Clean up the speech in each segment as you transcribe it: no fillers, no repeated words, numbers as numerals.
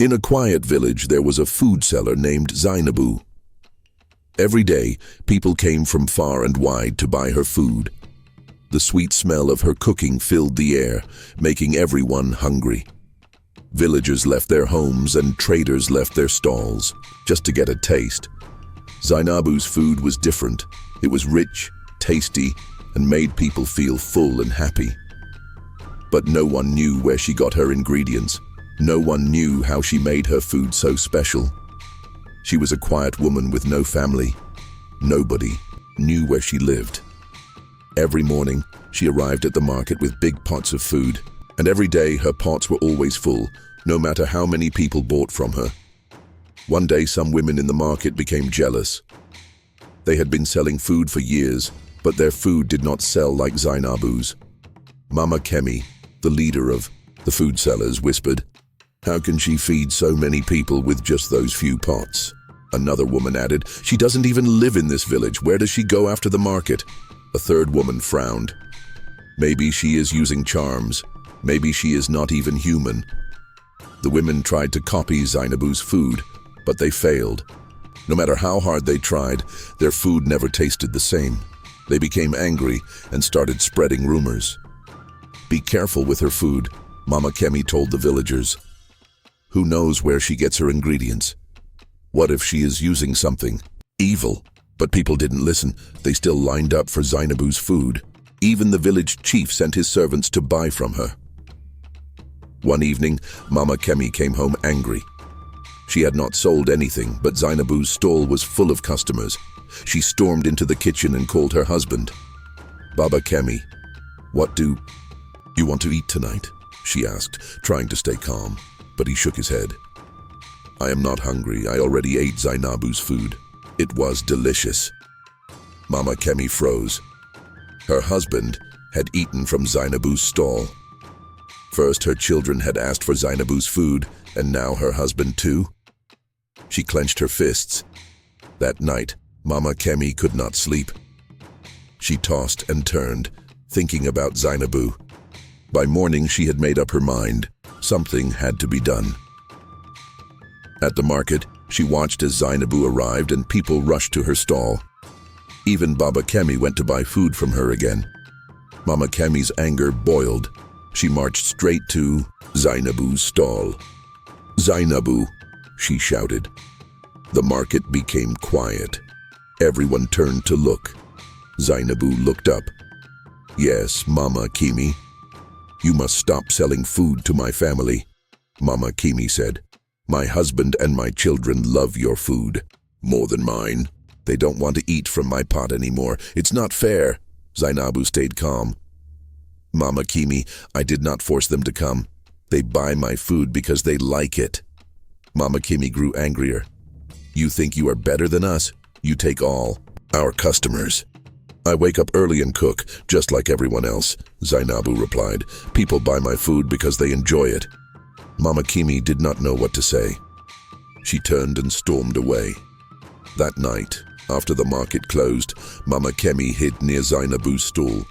In a quiet village, there was a food seller named Zainabu. Every day, people came from far and wide to buy her food. The sweet smell of her cooking filled the air, making everyone hungry. Villagers left their homes and traders left their stalls, just to get a taste. Zainabu's food was different. It was rich, tasty, and made people feel full and happy. But no one knew where she got her ingredients. No one knew how she made her food so special. She was a quiet woman with no family. Nobody knew where she lived. Every morning, she arrived at the market with big pots of food, and every day her pots were always full, no matter how many people bought from her. One day, some women in the market became jealous. They had been selling food for years, but their food did not sell like Zainabu's. Mama Kemi, the leader of the food sellers, whispered, "How can she feed so many people with just those few pots?" Another woman added, "She doesn't even live in this village. Where does she go after the market?" A third woman frowned. "Maybe she is using charms. Maybe she is not even human." The women tried to copy Zainabu's food, but they failed. No matter how hard they tried, their food never tasted the same. They became angry and started spreading rumors. "Be careful with her food," Mama Kemi told the villagers. "Who knows where she gets her ingredients? What if she is using something evil?" But people didn't listen. They still lined up for Zainabu's food. Even the village chief sent his servants to buy from her. One evening, Mama Kemi came home angry. She had not sold anything, but Zainabu's stall was full of customers. She stormed into the kitchen and called her husband. "Baba Kemi, what do you want to eat tonight?" she asked, trying to stay calm, but he shook his head. "I am not hungry. I already ate Zainabu's food. It was delicious." Mama Kemi froze. Her husband had eaten from Zainabu's stall. First, her children had asked for Zainabu's food, and now her husband too. She clenched her fists. That night, Mama Kemi could not sleep. She tossed and turned, thinking about Zainabu. By morning, she had made up her mind. Something had to be done. At the market, she watched as Zainabu arrived and people rushed to her stall. Even Baba Kemi went to buy food from her again. Mama Kemi's anger boiled. She marched straight to Zainabu's stall. "Zainabu," she shouted. The market became quiet. Everyone turned to look. Zainabu looked up. "Yes, Mama Kemi. You must stop selling food to my family," Mama Kemi said. "My husband and my children love your food more than mine. They don't want to eat from my pot anymore. It's not fair." Zainabu stayed calm. "Mama Kemi, I did not force them to come. They buy my food because they like it." Mama Kemi grew angrier. "You think you are better than us? You take all our customers." "I wake up early and cook, just like everyone else," Zainabu replied. "People buy my food because they enjoy it." Mama Kemi did not know what to say. She turned and stormed away. That night, after the market closed, Mama Kemi hid near Zainabu's stall.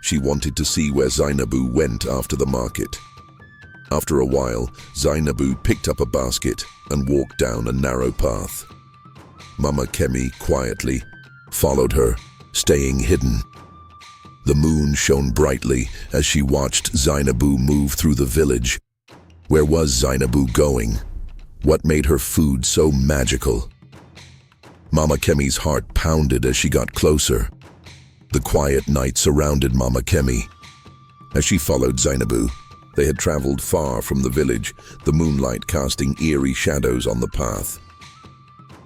She wanted to see where Zainabu went after the market. After a while, Zainabu picked up a basket and walked down a narrow path. Mama Kemi quietly followed her, staying hidden. The moon shone brightly as she watched Zainabu move through the village. Where was Zainabu going? What made her food so magical? Mama Kemi's heart pounded as she got closer. The quiet night surrounded Mama Kemi. As she followed Zainabu, they had traveled far from the village, the moonlight casting eerie shadows on the path.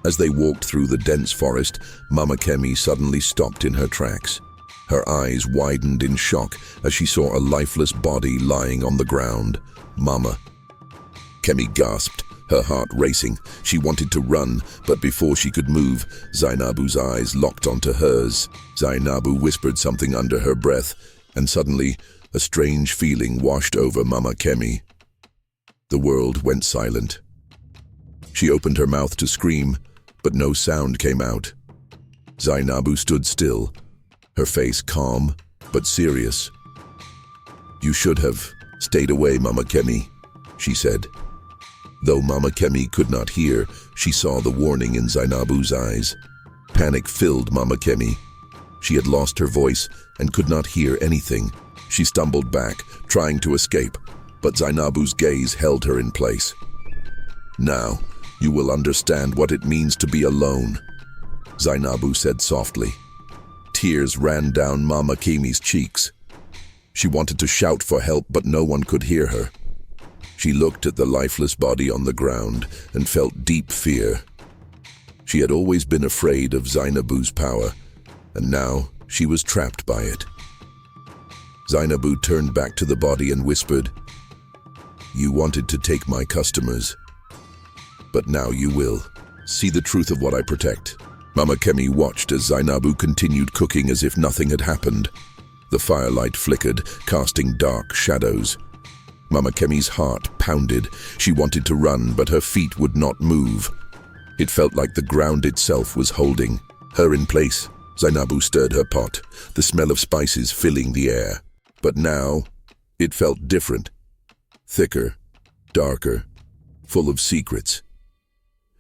As they walked through the dense forest, Mama Kemi suddenly stopped in her tracks. Her eyes widened in shock as she saw a lifeless body lying on the ground. "Mama." Kemi gasped, her heart racing. She wanted to run, but before she could move, Zainabu's eyes locked onto hers. Zainabu whispered something under her breath, and suddenly, a strange feeling washed over Mama Kemi. The world went silent. She opened her mouth to scream, but no sound came out. Zainabu stood still, her face calm but serious. "You should have stayed away, Mama Kemi," she said. Though Mama Kemi could not hear, she saw the warning in Zainabu's eyes. Panic filled Mama Kemi. She had lost her voice and could not hear anything. She stumbled back, trying to escape, but Zainabu's gaze held her in place. "Now, you will understand what it means to be alone," Zainabu said softly. Tears ran down Mama Kemi's cheeks. She wanted to shout for help, but no one could hear her. She looked at the lifeless body on the ground and felt deep fear. She had always been afraid of Zainabu's power, and now she was trapped by it. Zainabu turned back to the body and whispered, "You wanted to take my customers, but now you will. See the truth of what I protect." Mama Kemi watched as Zainabu continued cooking as if nothing had happened. The firelight flickered, casting dark shadows. Mama Kemi's heart pounded. She wanted to run, but her feet would not move. It felt like the ground itself was holding her in place. Zainabu stirred her pot, the smell of spices filling the air. But now, it felt different. Thicker, darker, full of secrets.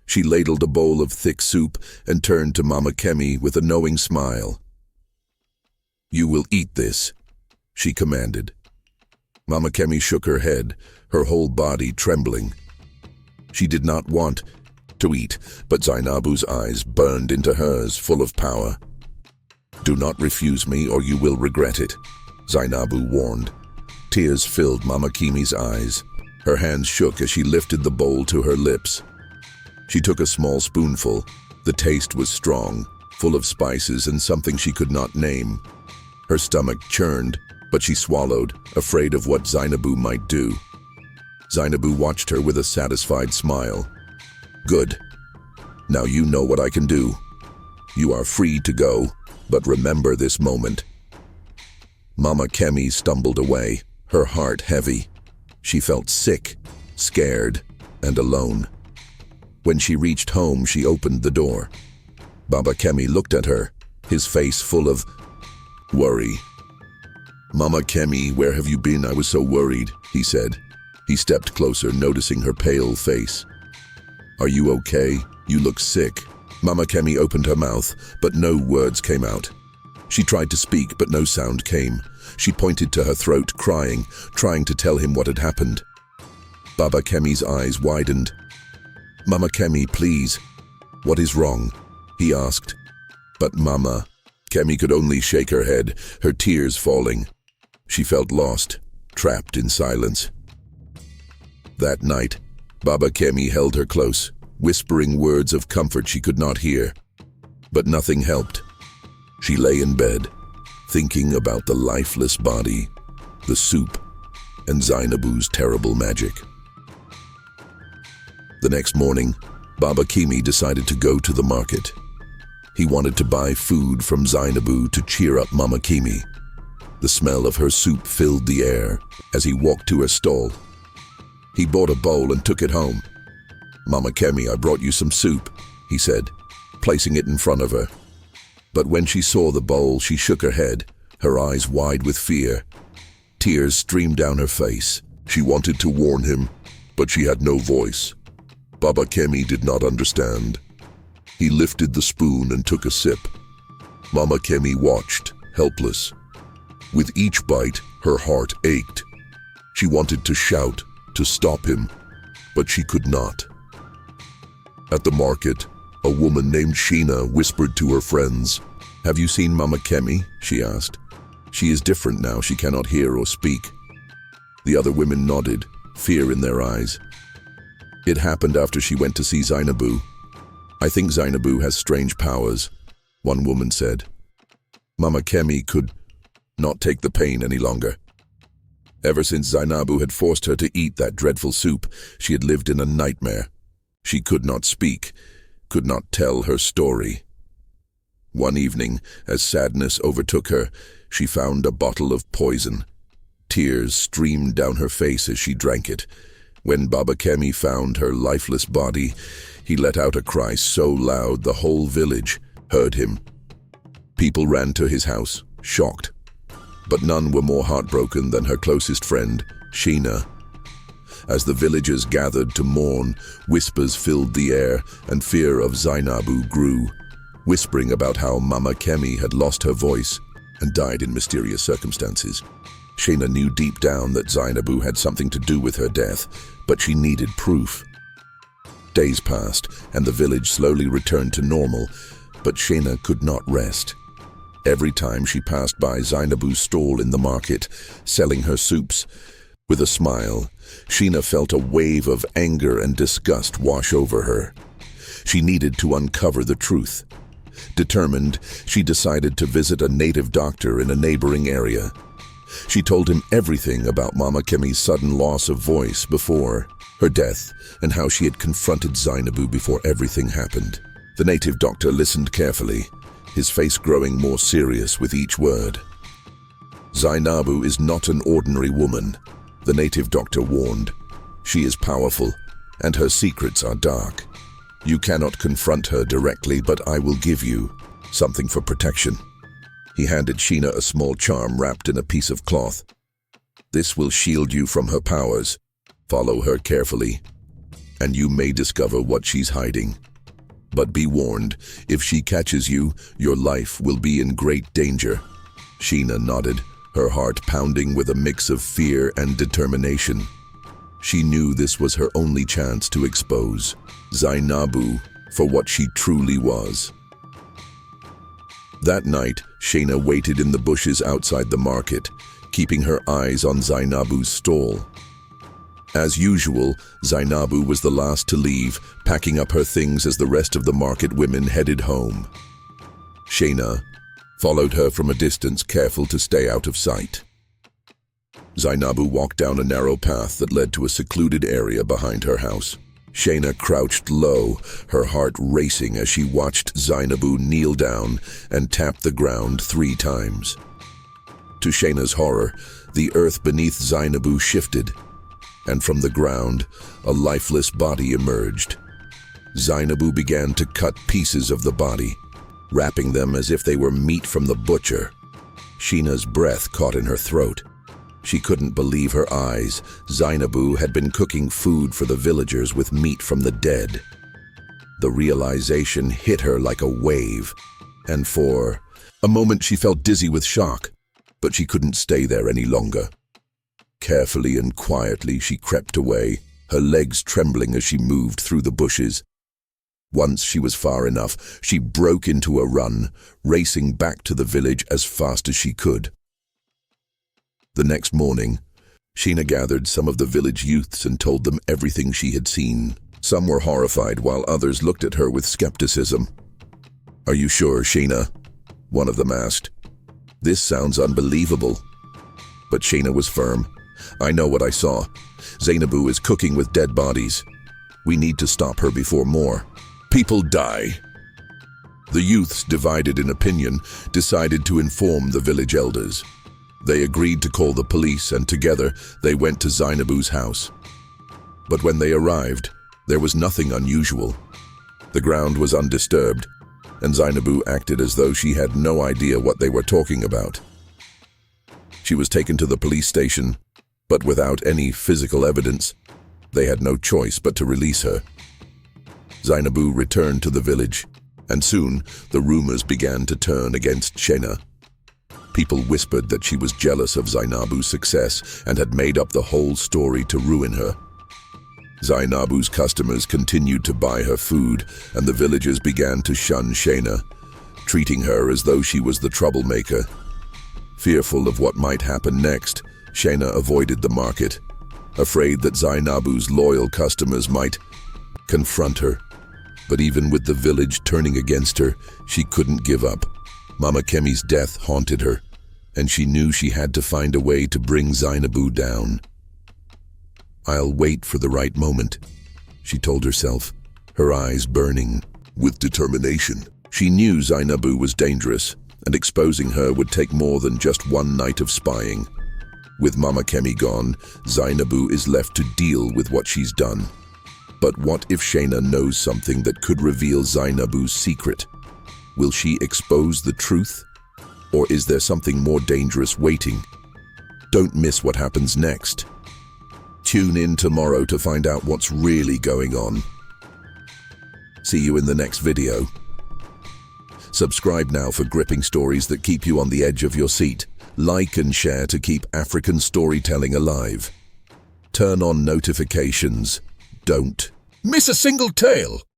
She ladled a bowl of thick soup and turned to Mama Kemi with a knowing smile. "You will eat this," she commanded. Mama Kemi shook her head, her whole body trembling. She did not want to eat, but Zainabu's eyes burned into hers, full of power. "Do not refuse me or you will regret it," Zainabu warned. Tears filled Mama Kemi's eyes. Her hands shook as she lifted the bowl to her lips. She took a small spoonful. The taste was strong, full of spices and something she could not name. Her stomach churned, but she swallowed, afraid of what Zainabu might do. Zainabu watched her with a satisfied smile. "Good. Now you know what I can do. You are free to go, but remember this moment." Mama Kemi stumbled away, her heart heavy. She felt sick, scared, and alone. When she reached home, she opened the door. Baba Kemi looked at her, his face full of worry. "Mama Kemi, where have you been? I was so worried," he said. He stepped closer, noticing her pale face. "Are you okay? You look sick." Mama Kemi opened her mouth, but no words came out. She tried to speak, but no sound came. She pointed to her throat, crying, trying to tell him what had happened. Baba Kemi's eyes widened. "Mama Kemi, please. What is wrong?" he asked. But Mama Kemi could only shake her head, her tears falling. She felt lost, trapped in silence. That night, Baba Kemi held her close, whispering words of comfort she could not hear. But nothing helped. She lay in bed, thinking about the lifeless body, the soup, and Zainabu's terrible magic. The next morning, Baba Kemi decided to go to the market. He wanted to buy food from Zainabu to cheer up Mama Kemi. The smell of her soup filled the air as he walked to her stall. He bought a bowl and took it home. "Mama Kemi, I brought you some soup," he said, placing it in front of her. But when she saw the bowl, she shook her head, her eyes wide with fear. Tears streamed down her face. She wanted to warn him, but she had no voice. Baba Kemi did not understand. He lifted the spoon and took a sip. Mama Kemi watched, helpless. With each bite, her heart ached. She wanted to shout, to stop him, but she could not. At the market, a woman named Shena whispered to her friends. "Have you seen Mama Kemi?" she asked. "She is different now, she cannot hear or speak." The other women nodded, fear in their eyes. It happened after she went to see Zainabu. "I think Zainabu has strange powers," one woman said. Mama Kemi could not take the pain any longer. Ever since Zainabu had forced her to eat that dreadful soup, she had lived in a nightmare. She could not speak, could not tell her story. One evening, as sadness overtook her, she found a bottle of poison. Tears streamed down her face as she drank it. When Baba Kemi found her lifeless body, he let out a cry so loud the whole village heard him. People ran to his house, shocked. But none were more heartbroken than her closest friend, Shena. As the villagers gathered to mourn, whispers filled the air and fear of Zainabu grew, whispering about how Mama Kemi had lost her voice and died in mysterious circumstances. Shena knew deep down that Zainabu had something to do with her death, but she needed proof. Days passed, and the village slowly returned to normal, but Shena could not rest. Every time she passed by Zainabu's stall in the market, selling her soups, with a smile, Shena felt a wave of anger and disgust wash over her. She needed to uncover the truth. Determined, she decided to visit a native doctor in a neighboring area. She told him everything about Mama Kemi's sudden loss of voice before her death and how she had confronted Zainabu before everything happened. The native doctor listened carefully, his face growing more serious with each word. "Zainabu is not an ordinary woman," the native doctor warned. "She is powerful, and her secrets are dark. You cannot confront her directly, but I will give you something for protection." He handed Shena a small charm wrapped in a piece of cloth. "This will shield you from her powers. Follow her carefully, and you may discover what she's hiding. But be warned, if she catches you, your life will be in great danger." Shena nodded, her heart pounding with a mix of fear and determination. She knew this was her only chance to expose Zainabu for what she truly was. That night, Shena waited in the bushes outside the market, keeping her eyes on Zainabu's stall. As usual, Zainabu was the last to leave, packing up her things as the rest of the market women headed home. Shena followed her from a distance, careful to stay out of sight. Zainabu walked down a narrow path that led to a secluded area behind her house. Shena crouched low, her heart racing as she watched Zainabu kneel down and tap the ground 3 times. To Shena's horror, the earth beneath Zainabu shifted, and from the ground, a lifeless body emerged. Zainabu began to cut pieces of the body, wrapping them as if they were meat from the butcher. Shena's breath caught in her throat. She couldn't believe her eyes. Zainabu had been cooking food for the villagers with meat from the dead. The realization hit her like a wave, and for a moment she felt dizzy with shock, but she couldn't stay there any longer. Carefully and quietly she crept away, her legs trembling as she moved through the bushes. Once she was far enough, she broke into a run, racing back to the village as fast as she could. The next morning, Shena gathered some of the village youths and told them everything she had seen. Some were horrified, while others looked at her with skepticism. "Are you sure, Shena?" one of them asked. "This sounds unbelievable." But Shena was firm. "I know what I saw. Zainabu is cooking with dead bodies. We need to stop her before more people die." The youths, divided in opinion, decided to inform the village elders. They agreed to call the police, and together they went to Zainabu's house. But when they arrived, there was nothing unusual. The ground was undisturbed, and Zainabu acted as though she had no idea what they were talking about. She was taken to the police station, but without any physical evidence, they had no choice but to release her. Zainabu returned to the village, and soon the rumors began to turn against Shena. People whispered that she was jealous of Zainabu's success and had made up the whole story to ruin her. Zainabu's customers continued to buy her food, and the villagers began to shun Shena, treating her as though she was the troublemaker. Fearful of what might happen next, Shena avoided the market, afraid that Zainabu's loyal customers might confront her. But even with the village turning against her, she couldn't give up. Mama Kemi's death haunted her, and she knew she had to find a way to bring Zainabu down. "I'll wait for the right moment," she told herself, her eyes burning with determination. She knew Zainabu was dangerous, and exposing her would take more than just one night of spying. With Mama Kemi gone, Zainabu is left to deal with what she's done. But what if Shena knows something that could reveal Zainabu's secret? Will she expose the truth? Or is there something more dangerous waiting? Don't miss what happens next. Tune in tomorrow to find out what's really going on. See you in the next video. Subscribe now for gripping stories that keep you on the edge of your seat. Like and share to keep African storytelling alive. Turn on notifications. Don't miss a single tale.